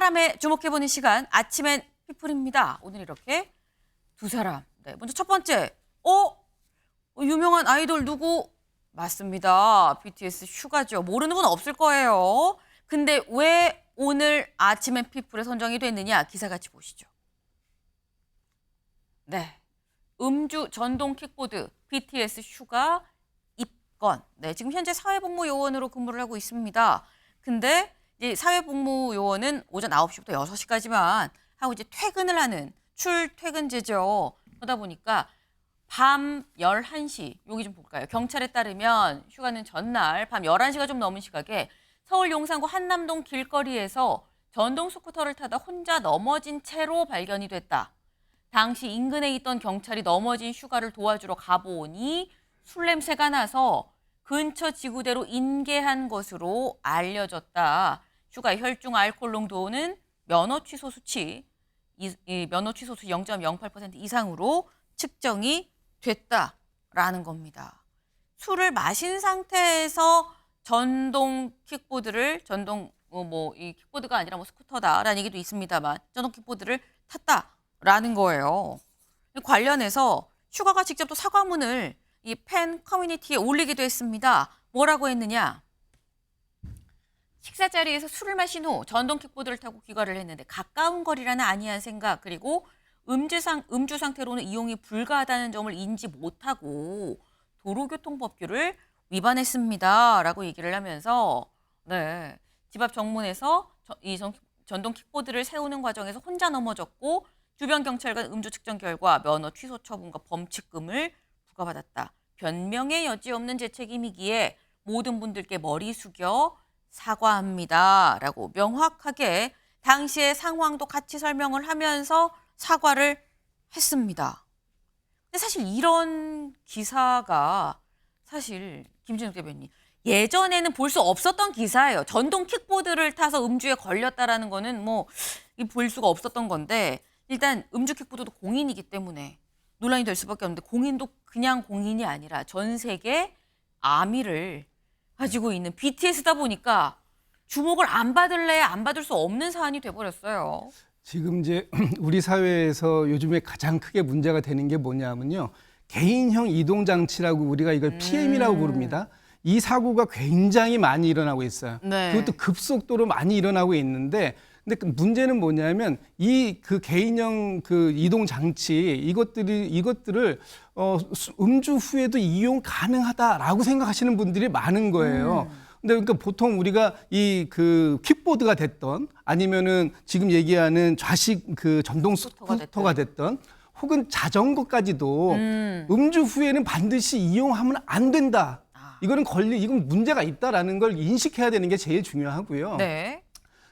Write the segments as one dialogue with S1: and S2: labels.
S1: 사람에 주목해보는 시간, 아침엔 피플입니다. 오늘 이렇게 두 사람. 네, 먼저 첫 번째, 유명한 아이돌 누구? 맞습니다. BTS 슈가죠. 모르는 분 없을 거예요. 근데 왜 오늘 아침엔 피플에 선정이 됐느냐? 기사 같이 보시죠. 네, 음주 전동 킥보드 BTS 슈가 입건. 네, 지금 현재 사회복무요원으로 근무를 하고 있습니다. 근데 이제 사회복무요원은 오전 9시부터 6시까지만 하고 이제 퇴근을 하는 출퇴근제죠. 그러다 보니까 밤 11시, 여기 좀 볼까요? 경찰에 따르면 휴가는 전날 밤 11시가 좀 넘은 시각에 서울 용산구 한남동 길거리에서 전동 스쿠터를 타다 혼자 넘어진 채로 발견이 됐다. 당시 인근에 있던 경찰이 넘어진 슈가를 도와주러 가보니 술 냄새가 나서 근처 지구대로 인계한 것으로 알려졌다. 슈가의 혈중 알코올 농도는 면허 취소 수치, 면허 취소 수치 0.08% 이상으로 측정이 됐다라는 겁니다. 술을 마신 상태에서 전동 킥보드를 이 킥보드가 아니라 스쿠터다라는 얘기도 있습니다만 전동 킥보드를 탔다라는 거예요. 관련해서 슈가가 직접 또 사과문을 이 팬 커뮤니티에 올리기도 했습니다. 뭐라고 했느냐? 식사 자리에서 술을 마신 후 전동 킥보드를 타고 귀가를 했는데 가까운 거리라는 아니한 생각, 그리고 음주 상태로는 이용이 불가하다는 점을 인지 못하고 도로교통법규를 위반했습니다. 라고 얘기를 하면서 네, 집 앞 정문에서 이 전동 킥보드를 세우는 과정에서 혼자 넘어졌고 주변 경찰관 음주 측정 결과 면허 취소 처분과 범칙금을 부과받았다. 변명의 여지 없는 제 책임이기에 모든 분들께 머리 숙여 사과합니다. 라고 명확하게 당시의 상황도 같이 설명을 하면서 사과를 했습니다. 근데 사실 이런 기사가 사실 김진욱 대변인 예전에는 볼 수 없었던 기사예요. 전동 킥보드를 타서 음주에 걸렸다라는 거는 볼 수가 없었던 건데 일단 음주 킥보드도 공인이기 때문에 논란이 될 수밖에 없는데 공인도 그냥 공인이 아니라 전 세계 아미를 가지고 있는 BTS다 보니까 주목을 안 받을래 안 받을 수 없는 사안이 돼버렸어요.
S2: 지금 이제 우리 사회에서 요즘에 가장 크게 문제가 되는 게 뭐냐면요. 개인형 이동장치라고 우리가 이걸 PM이라고 부릅니다. 이 사고가 굉장히 많이 일어나고 있어요.
S1: 네.
S2: 그것도 급속도로 많이 일어나고 있는데 근데 그 문제는 뭐냐면 그 개인형 그 이동 장치 이것들을 음주 후에도 이용 가능하다라고 생각하시는 분들이 많은 거예요. 근데 그러니까 보통 우리가 이 그 킥보드가 됐던 아니면은 지금 얘기하는 좌식 그 전동 스쿠터가 됐던 혹은 자전거까지도 음주 후에는 반드시 이용하면 안 된다. 이건 문제가 있다라는 걸 인식해야 되는 게 제일 중요하고요.
S1: 네.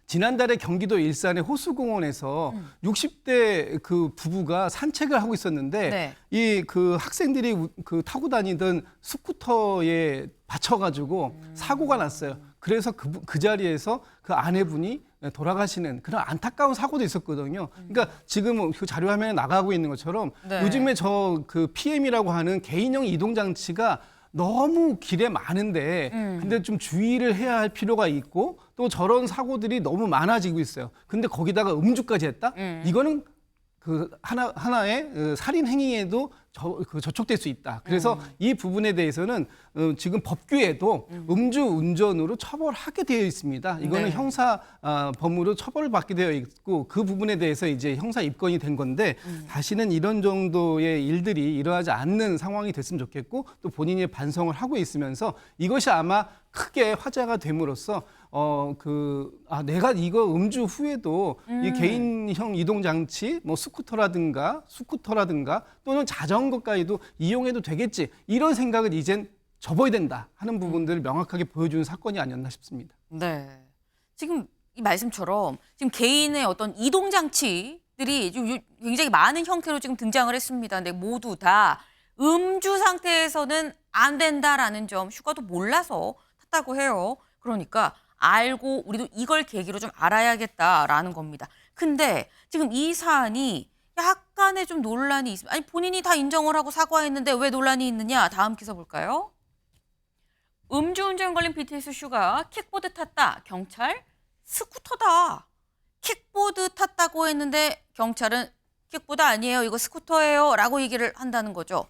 S2: 지난달에 경기도 일산의 호수공원에서 60대 그 부부가 산책을 하고 있었는데
S1: 네.
S2: 이 그 학생들이 그 타고 다니던 스쿠터에 받쳐가지고 사고가 났어요. 그래서 그 자리에서 그 아내분이 돌아가시는 그런 안타까운 사고도 있었거든요. 그러니까 지금 그 자료 화면에 나가고 있는 것처럼
S1: 네.
S2: 요즘에 저 그 PM이라고 하는 개인형 이동장치가 너무 길에 많은데 근데 좀 주의를 해야 할 필요가 있고 또 저런 사고들이 너무 많아지고 있어요. 근데 거기다가 음주까지 했다? 이거는 그 하나의 살인 행위에도 저촉될 수 있다. 그래서 이 부분에 대해서는 지금 법규에도 음주 운전으로 처벌하게 되어 있습니다. 이거는
S1: 네.
S2: 형사 법무로 처벌을 받게 되어 있고 그 부분에 대해서 이제 형사 입건이 된 건데 다시는 이런 정도의 일들이 일어나지 않는 상황이 됐으면 좋겠고 또 본인이 반성을 하고 있으면서 이것이 아마 크게 화제가 됨으로써 내가 이거 음주 후에도 이 개인형 이동 장치 스쿠터라든가 또는 자전거까지도 이용해도 되겠지 이런 생각을 이젠 접어야 된다 하는 부분들을 명확하게 보여주는 사건이 아니었나 싶습니다.
S1: 네. 지금 이 말씀처럼 지금 개인의 어떤 이동 장치들이 좀 굉장히 많은 형태로 지금 등장을 했습니다. 근데 모두 다 음주 상태에서는 안 된다라는 점 슈가도 몰라서 탔다고 해요. 그러니까 알고 우리도 이걸 계기로 좀 알아야겠다라는 겁니다. 근데 지금 이 사안이 약간의 좀 논란이 있습니다. 아니 본인이 다 인정을 하고 사과했는데 왜 논란이 있느냐? 다음 기사 볼까요? 음주운전 걸린 BTS 슈가 킥보드 탔다. 경찰 스쿠터다. 킥 킥보드 탔다고 했는데 경찰은 킥보드 아니에요. 이거 스쿠터예요. 라고 얘기를 한다는 거죠.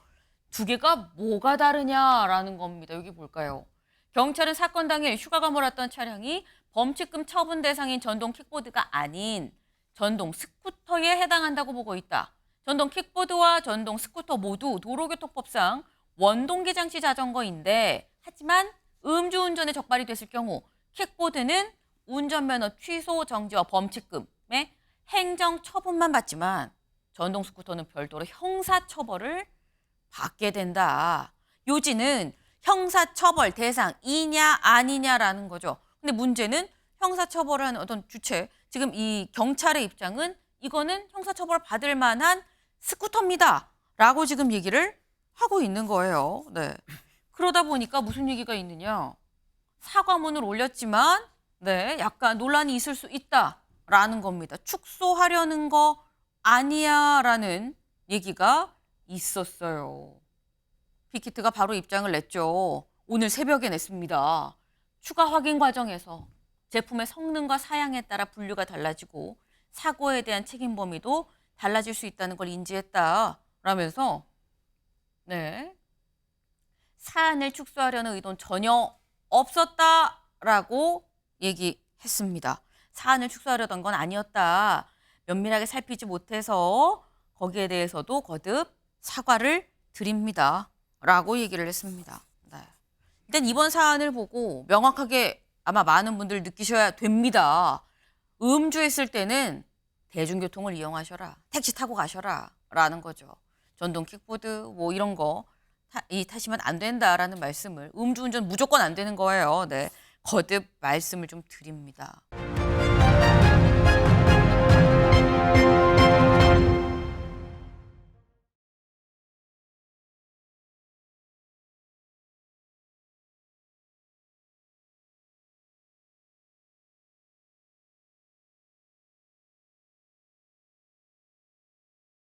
S1: 두 개가 뭐가 다르냐라는 겁니다. 여기 볼까요? 경찰은 사건 당일 휴가가 몰았던 차량이 범칙금 처분 대상인 전동 킥보드가 아닌 전동 스쿠터에 해당한다고 보고 있다. 전동 킥보드와 전동 스쿠터 모두 도로교통법상 원동기 장치 자전거인데 하지만 음주운전에 적발이 됐을 경우 킥보드는 운전면허 취소 정지와 범칙금의 행정처분만 받지만 전동 스쿠터는 별도로 형사처벌을 받게 된다. 요지는 형사처벌 대상이냐 아니냐라는 거죠. 근데 문제는 형사처벌을 하는 어떤 주체, 지금 이 경찰의 입장은 이거는 형사처벌 받을 만한 스쿠터입니다. 라고 지금 얘기를 하고 있는 거예요. 네. 그러다 보니까 무슨 얘기가 있느냐. 사과문을 올렸지만 네, 약간 논란이 있을 수 있다라는 겁니다. 축소하려는 거 아니야라는 얘기가 있었어요. 빅히트가 바로 입장을 냈죠. 오늘 새벽에 냈습니다. 추가 확인 과정에서 제품의 성능과 사양에 따라 분류가 달라지고 사고에 대한 책임 범위도 달라질 수 있다는 걸 인지했다라면서 네, 사안을 축소하려는 의도는 전혀 없었다라고 얘기했습니다. 사안을 축소하려던 건 아니었다. 면밀하게 살피지 못해서 거기에 대해서도 거듭 사과를 드립니다. 라고 얘기를 했습니다. 네. 일단 이번 사안을 보고 명확하게 아마 많은 분들 느끼셔야 됩니다. 음주했을 때는 대중교통을 이용하셔라. 택시 타고 가셔라. 라는 거죠. 전동 킥보드 뭐 이런 거 타시면 안 된다라는 말씀을 음주운전 무조건 안 되는 거예요. 네. 거듭 말씀을 좀 드립니다.